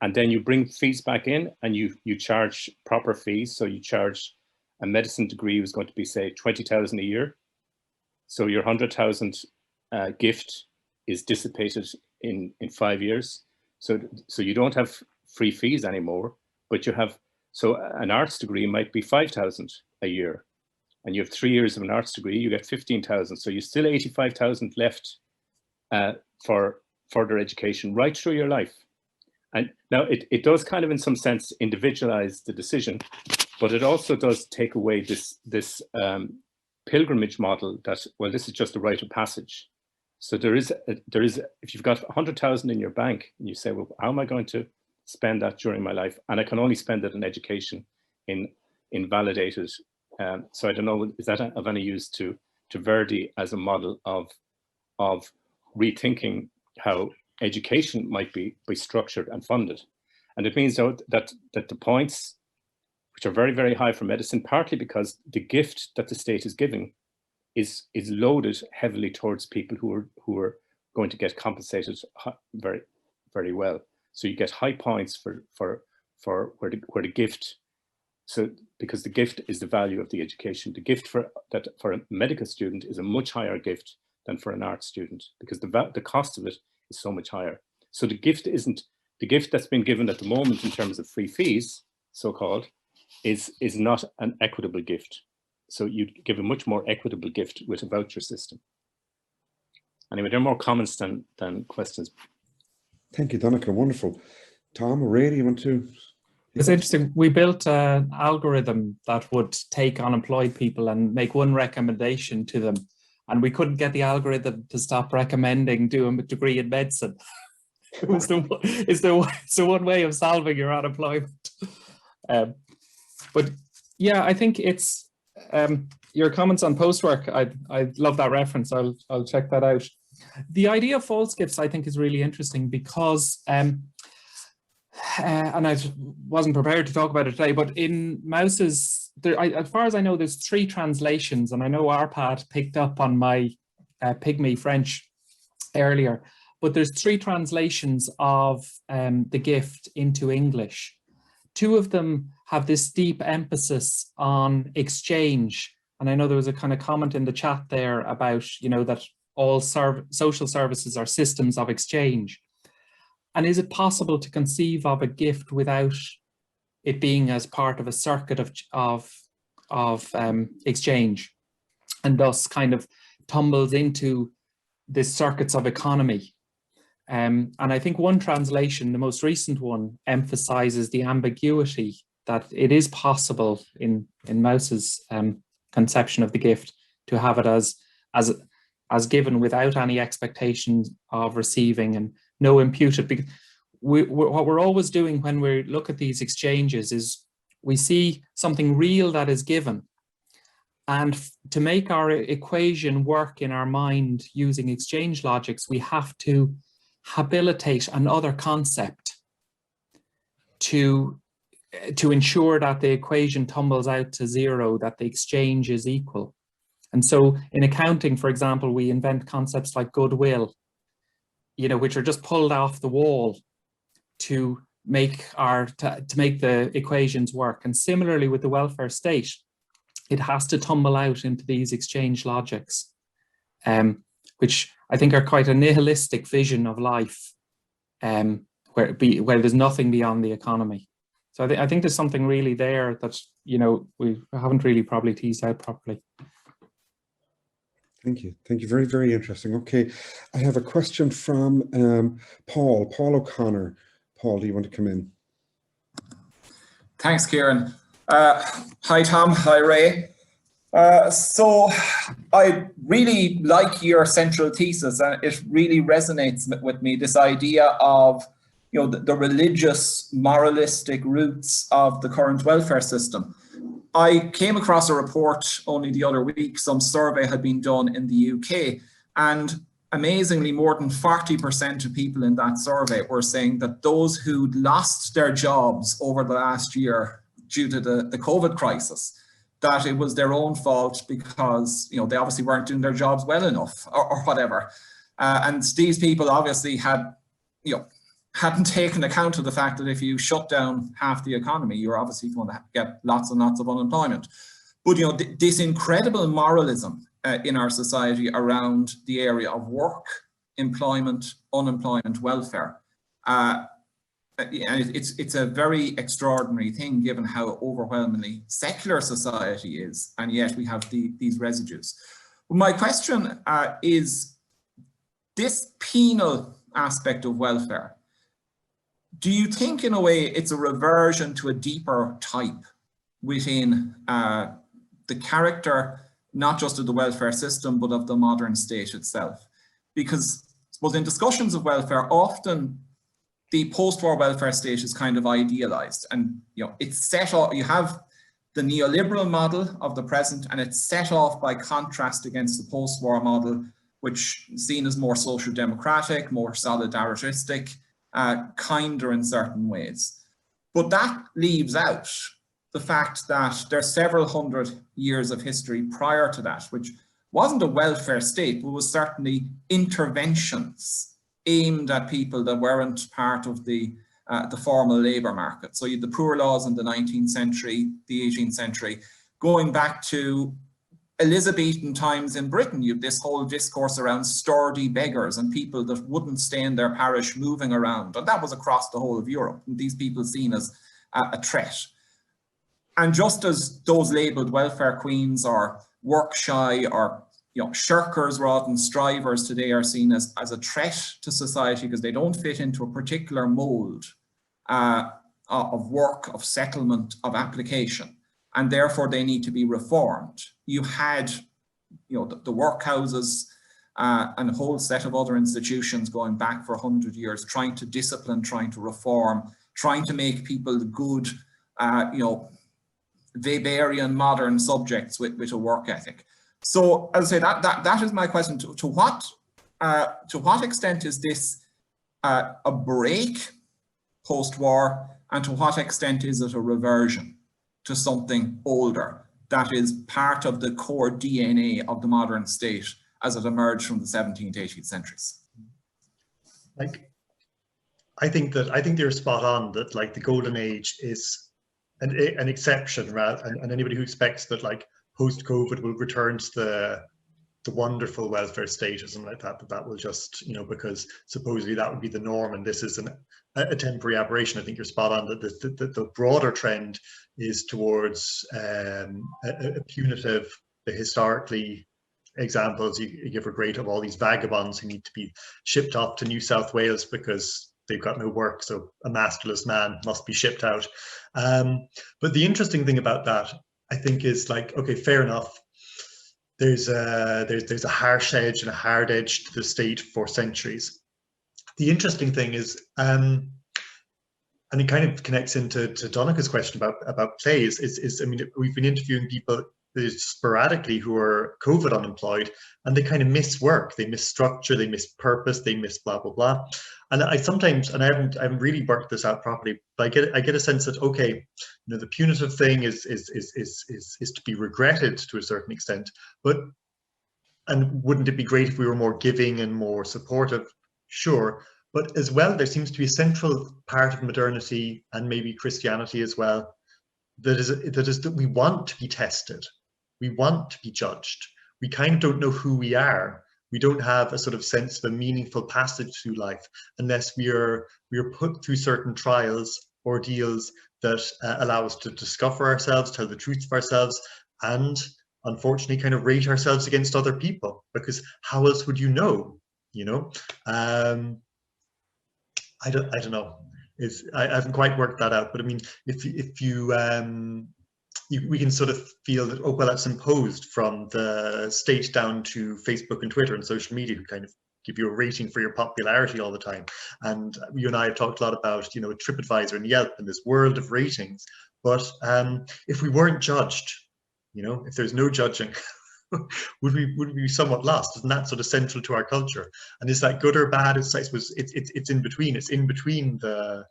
And then you bring fees back in and you charge proper fees. So you charge a medicine degree was going to be, say, 20,000 a year. So your 100,000 gift is dissipated in 5 years. So you don't have free fees anymore, but you have, so an arts degree might be 5,000 a year, and you have 3 years of an arts degree, you get 15,000. So you still 85,000 left for further education right through your life. And now it does kind of in some sense individualize the decision, but it also does take away this pilgrimage model that, well, this is just a rite of passage. So there is, if you've got 100,000 in your bank and you say, well, how am I going to spend that during my life? And I can only spend it in education, in validated. So I don't know, is that of any use to Verdi as a model of rethinking how education might be structured and funded? And it means that the points, which are very, very high for medicine, partly because the gift that the state is giving is loaded heavily towards people who are going to get compensated very, very well. So you get high points for where the gift. So because the gift is the value of the education, the gift for a medical student is a much higher gift than for an art student, because the cost of it is so much higher. So the gift isn't the gift that's been given at the moment in terms of free fees, so-called, is not an equitable gift. So you give a much more equitable gift with a voucher system. Anyway, there are more comments than questions. Thank you, Donncha. Wonderful. Tom or Ray, do you want to? It's interesting. We built an algorithm that would take unemployed people and make one recommendation to them. And we couldn't get the algorithm to stop recommending doing a degree in medicine. It's the one way of solving your unemployment. But yeah, I think it's your comments on postwork. I love that reference. I'll check that out. The idea of false gifts, I think, is really interesting because, and I wasn't prepared to talk about it today, but in Mouse's, as far as I know, there's 3 translations, and I know Arpad picked up on my Pygmy French earlier, but there's 3 translations of the gift into English. 2 of them have this deep emphasis on exchange. And I know there was a kind of comment in the chat there about, that all social services are systems of exchange. And is it possible to conceive of a gift without it being as part of a circuit of exchange, and thus kind of tumbles into the circuits of economy? And I think one translation, the most recent one, emphasizes the ambiguity that it is possible in Mouse's conception of the gift to have it as given without any expectations of receiving and no imputed. Because what we're always doing when we look at these exchanges is we see something real that is given, and to make our equation work in our mind using exchange logics, we have to habilitate another concept to ensure that the equation tumbles out to 0, that the exchange is equal. And so in accounting, for example, we invent concepts like goodwill, which are just pulled off the wall to make the equations work. And similarly with the welfare state, it has to tumble out into these exchange logics, which I think are quite a nihilistic vision of life, where there's nothing beyond the economy. So I think there's something really there that, we haven't really probably teased out properly. Thank you. Thank you. Very, very interesting. Okay. I have a question from Paul O'Connor. Paul, do you want to come in? Thanks, Kieran. Hi, Tom. Hi, Ray. So I really like your central thesis, and it really resonates with me, this idea of the religious, moralistic roots of the current welfare system. I came across a report only the other week. Some survey had been done in the UK, and amazingly, more than 40% of people in that survey were saying that those who'd lost their jobs over the last year due to the COVID crisis, that it was their own fault because they obviously weren't doing their jobs well enough or whatever. And these people obviously hadn't taken account of the fact that if you shut down half the economy, you're obviously going to get lots and lots of unemployment. But this incredible moralism in our society around the area of work, employment, unemployment, welfare, it's a very extraordinary thing given how overwhelmingly secular society is, and yet we have these residues. My question is this penal aspect of welfare. Do you think in a way it's a reversion to a deeper type within the character, not just of the welfare system, but of the modern state itself? Because I suppose in discussions of welfare, often the post-war welfare state is kind of idealized, and it's set off. You have the neoliberal model of the present, and it's set off by contrast against the post-war model, which is seen as more social democratic, more solidaristic, kinder in certain ways. But that leaves out the fact that there's several hundred years of history prior to that, which wasn't a welfare state, but was certainly interventions aimed at people that weren't part of the formal labour market. So you had the poor laws in the 19th century, the 18th century, going back to Elizabethan times in Britain. You had this whole discourse around sturdy beggars and people that wouldn't stay in their parish moving around. And that was across the whole of Europe. And these people seen as a threat. And just as those labelled welfare queens or work shy or shirkers rather than strivers today are seen as a threat to society because they don't fit into a particular mould of work, of settlement, of application, and therefore they need to be reformed. You had the workhouses and a whole set of other institutions going back for 100 years trying to discipline, trying to reform, trying to make people good, Weberian modern subjects with a work ethic. So as I say, that is my question. To what extent is this a break post-war, and to what extent is it a reversion to something older that is part of the core DNA of the modern state as it emerged from the 17th, 18th centuries? I think they're spot on that the golden age is an exception, and anybody who expects that post-COVID will return to the wonderful welfare state or something like that will just, because supposedly that would be the norm and this is a temporary aberration. I think you're spot on that the broader trend is towards a punitive, the historically examples you give are great of all these vagabonds who need to be shipped off to New South Wales because they've got no work, so a masterless man must be shipped out. But the interesting thing about that, I think, is okay, fair enough. There's a harsh edge and a hard edge to the state for centuries. The interesting thing is, and it kind of connects into Donica's question about plays. I mean, we've been interviewing people sporadically who are COVID unemployed, and they kind of miss work, they miss structure, they miss purpose, they miss blah blah blah. And I sometimes, and I haven't really worked this out properly, but I get a sense that okay, the punitive thing is to be regretted to a certain extent, and wouldn't it be great if we were more giving and more supportive? Sure, but as well, there seems to be a central part of modernity and maybe Christianity as well that is that we want to be tested, we want to be judged. We kind of don't know who we are. We don't have a sort of sense of a meaningful passage through life unless we are put through certain trials, ordeals that allow us to discover ourselves, tell the truth of ourselves, and unfortunately kind of rate ourselves against other people, because how else would you know? I don't know. I haven't quite worked that out, but I mean, if you we can sort of feel that, oh, well, that's imposed from the state down to Facebook and Twitter and social media, who kind of give you a rating for your popularity all the time. And you and I have talked a lot about, TripAdvisor and Yelp and this world of ratings. But if we weren't judged, if there's no judging, would we be somewhat lost? Isn't that sort of central to our culture? And is that good or bad? It's in between. It's in between the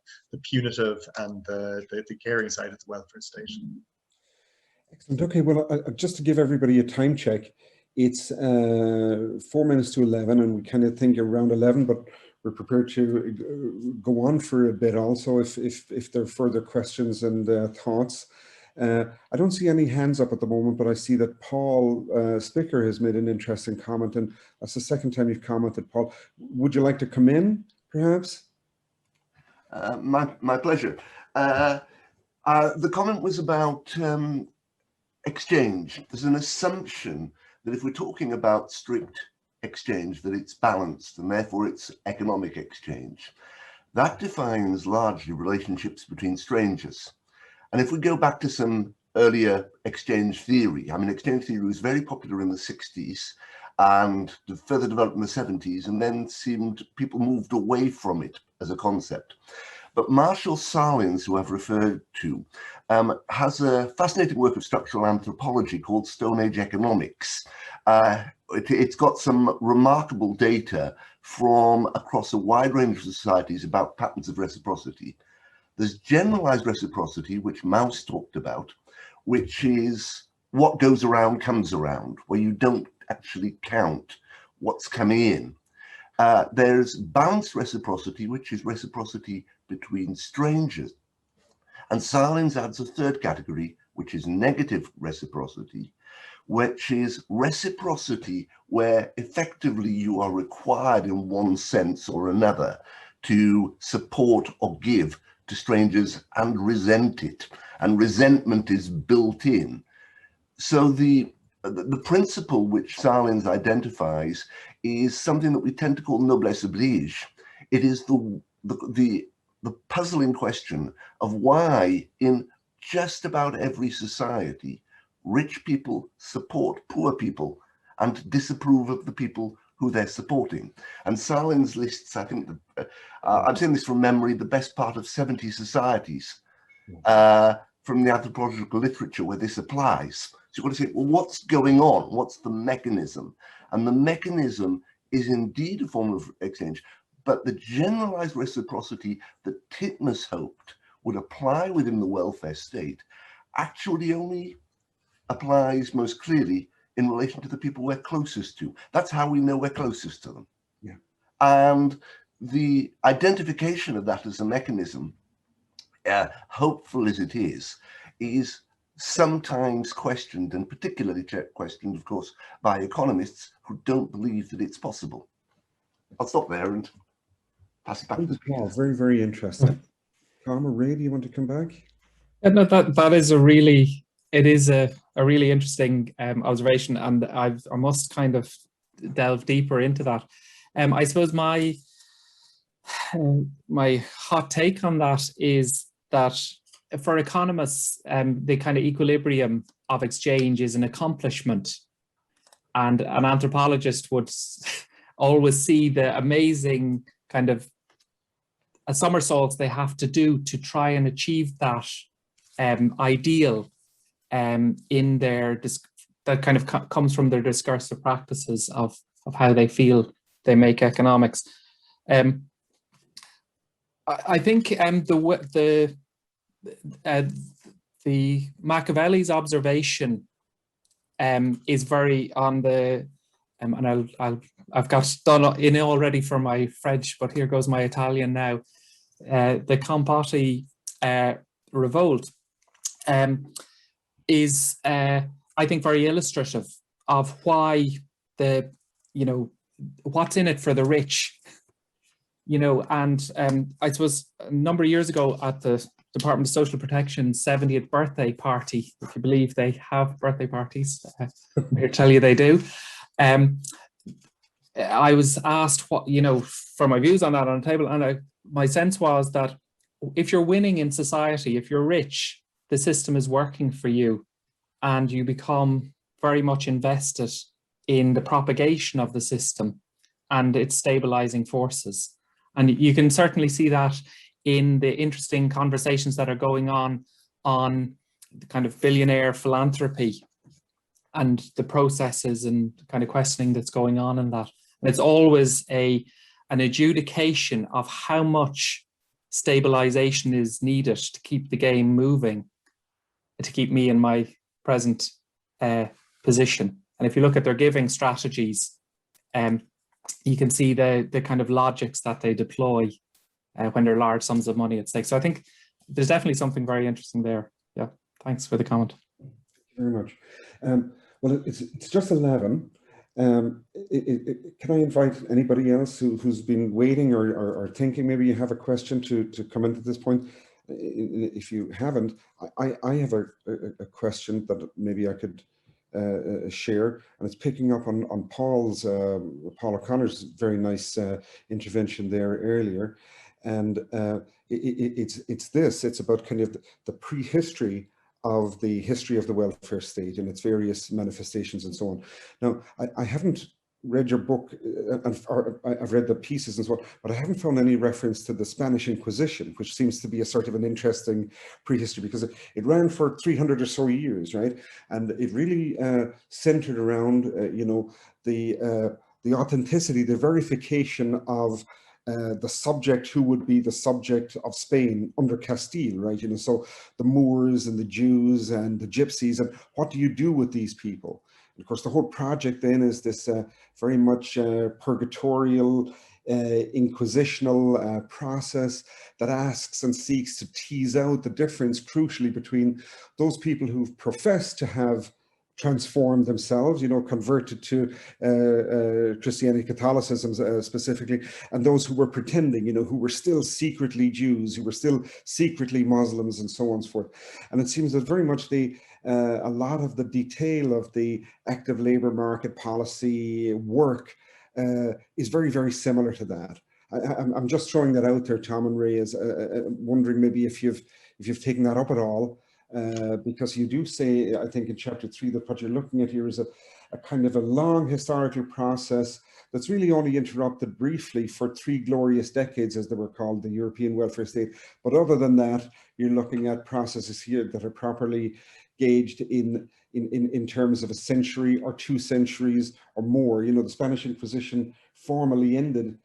punitive and the caring side of the welfare state. Excellent. Okay, well, just to give everybody a time check, it's 4 minutes to 11, and we kind of think around 11, but we're prepared to go on for a bit also if there are further questions and thoughts. I don't see any hands up at the moment, but I see that Paul Spicker has made an interesting comment, and that's the second time you've commented, Paul. Would you like to come in, perhaps? My pleasure. The comment was about exchange. There's an assumption that if we're talking about strict exchange, that it's balanced and therefore it's economic exchange. That defines largely relationships between strangers. And if we go back to some earlier exchange theory, I mean, exchange theory was very popular in the 60s and further developed in the 70s, and then people moved away from it as a concept. But Marshall Salins, who I've referred to, has a fascinating work of structural anthropology called Stone Age Economics. It's got some remarkable data from across a wide range of societies about patterns of reciprocity. There's generalized reciprocity, which Mauss talked about, which is what goes around comes around, where you don't actually count what's coming in. There's balanced reciprocity, which is reciprocity between strangers. And Salins adds a third category, which is negative reciprocity, which is reciprocity where effectively you are required in one sense or another to support or give to strangers and resent it. And resentment is built in. So the principle which Salins identifies is something that we tend to call noblesse oblige. It is the puzzling question of why in just about every society, rich people support poor people and disapprove of the people who they're supporting. And Salins lists, I think, I'm saying this from memory, the best part of 70 societies from the anthropological literature where this applies. So you've got to say, well, what's going on? What's the mechanism? And the mechanism is indeed a form of exchange, but the generalized reciprocity that Titmuss hoped would apply within the welfare state actually only applies most clearly in relation to the people we're closest to. That's how we know we're closest to them. Yeah. And the identification of that as a mechanism, hopeful as it is sometimes questioned, and particularly questioned, of course, by economists who don't believe that it's possible. I'll stop there and pass it back to the speaker. Very, very interesting. Tom or Ray, do you want to come back? Yeah, no, that is a really interesting observation, and I must kind of delve deeper into that. I suppose my hot take on that is that for economists, the kind of equilibrium of exchange is an accomplishment, and an anthropologist would always see the amazing kind of somersaults they have to do to try and achieve that ideal in their that kind of comes from their discursive practices of how they feel they make economics. I think the Machiavelli's observation is very on the and I've got done in already for my French, but here goes my Italian now. The Campati revolt is I think very illustrative of why what's in it for the rich, and I suppose a number of years ago at the Department of Social Protection's 70th birthday party, if you believe they have birthday parties, I'm here to tell you they do. I was asked what, for my views on that on the table, and my sense was that if you're winning in society, if you're rich, the system is working for you, and you become very much invested in the propagation of the system and its stabilizing forces. And you can certainly see that in the interesting conversations that are going on the kind of billionaire philanthropy and the processes and kind of questioning that's going on in that. And it's always an adjudication of how much stabilization is needed to keep the game moving, to keep me in my present position. And if you look at their giving strategies, you can see the kind of logics that they deploy when there are large sums of money at stake. So I think there's definitely something very interesting there. Yeah, thanks for the comment. Thank you very much. Well, it's just 11, Can I invite anybody else who's been waiting or thinking? Maybe you have a question to come into this point. If you haven't, I have a question that maybe I could share, and it's picking up on Paul O'Connor's very nice intervention there earlier, and it's about kind of the prehistory of the history of the welfare state and its various manifestations and so on. Now, I haven't read your book, or I've read the pieces and so on, but I haven't found any reference to the Spanish Inquisition, which seems to be a sort of an interesting prehistory, because it ran for 300 or so years, right? And it really centered around, you know, the authenticity, the verification of the subject who would be the subject of Spain under Castile, right? You know, so the Moors and the Jews and the Gypsies, and what do you do with these people? And of course, the whole project then is this very much purgatorial, inquisitional process that asks and seeks to tease out the difference, crucially, between those people who've professed to have transformed themselves, you know, converted to Christianity, Catholicism specifically, and those who were pretending, you know, who were still secretly Jews, who were still secretly Muslims, and so on and so forth. And it seems that very much a lot of the detail of the active labor market policy work is very, very similar to that. I'm just throwing that out there, Tom and Ray, as wondering maybe if you've taken that up at all. Because you do say, I think in chapter 3, that what you're looking at here is a kind of a long historical process that's really only interrupted briefly for 3 glorious decades, as they were called, the European welfare state. But other than that, you're looking at processes here that are properly gauged in terms of a century or 2 centuries or more. You know, the Spanish Inquisition formally ended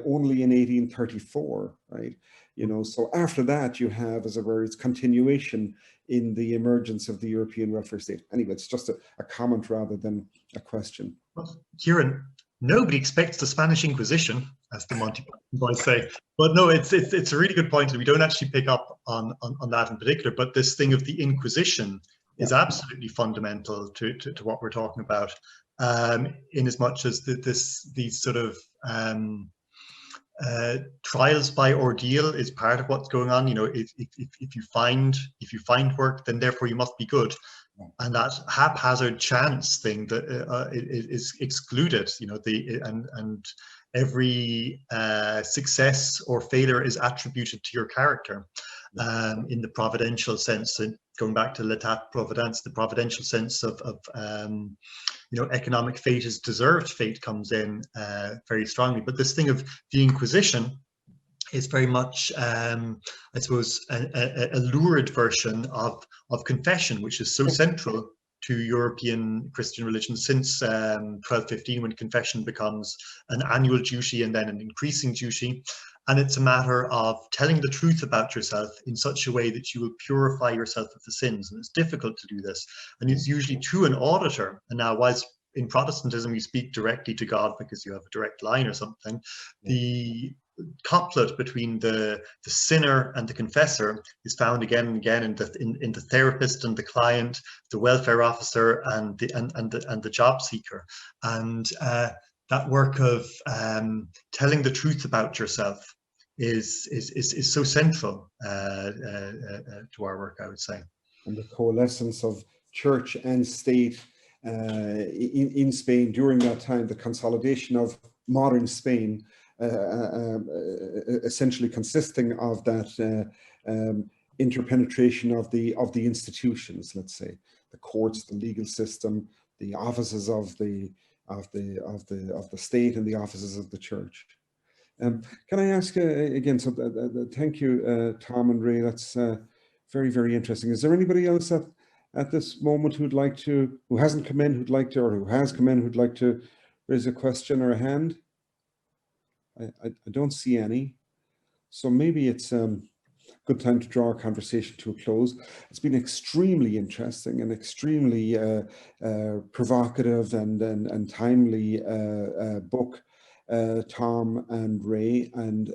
only in 1834, right? You know, so after that you have, as it were, its continuation in the emergence of the European welfare state. Anyway, it's just a comment rather than a question. Well, Kieran, nobody expects the Spanish Inquisition, as the Monty Python boys say. But no, it's a really good point, and we don't actually pick up on that in particular. But this thing of the Inquisition is absolutely fundamental to what we're talking about, in as much as these sort of trials by ordeal is part of what's going on. You know, if you find work, then therefore you must be good, and that haphazard chance thing that is excluded. You know, and every success or failure is attributed to your character, in the providential sense. And going back to l'état providence, the providential sense of you know, economic fate is deserved fate comes in very strongly. But this thing of the Inquisition is very much, I suppose, a lurid version of confession, which is so central to European Christian religion since 1215, when confession becomes an annual duty and then an increasing duty. And it's a matter of telling the truth about yourself in such a way that you will purify yourself of the sins. And it's difficult to do this. And it's usually to an auditor. And now, whilst in Protestantism you speak directly to God because you have a direct line or something, the couplet between the sinner and the confessor is found again and again in the therapist and the client, the welfare officer and the job seeker. And that work of telling the truth about yourself is so central to our work, I would say. And the coalescence of church and state in Spain during that time, the consolidation of modern Spain, essentially consisting of that interpenetration of the institutions, let's say, the courts, the legal system, the offices of the state and the offices of the church. Can I ask again? So thank you, Tom and Ray. That's very, very interesting. Is there anybody else at this moment who hasn't come in, who'd like to, or who has come in, who'd like to raise a question or a hand? I don't see any. So maybe it's good time to draw our conversation to a close. It's been extremely interesting and extremely provocative and timely book, Tom and Ray, and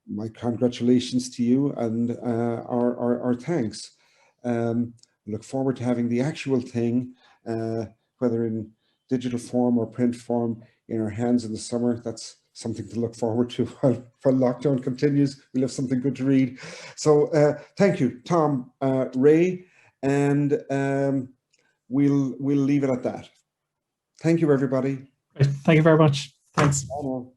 my congratulations to you and our thanks. Look forward to having the actual thing, whether in digital form or print form in our hands in the summer. That's something to look forward to while lockdown continues. We'll have something good to read. So thank you, Tom, Ray, and we'll leave it at that. Thank you, everybody. Thank you very much. Thanks. Bye now.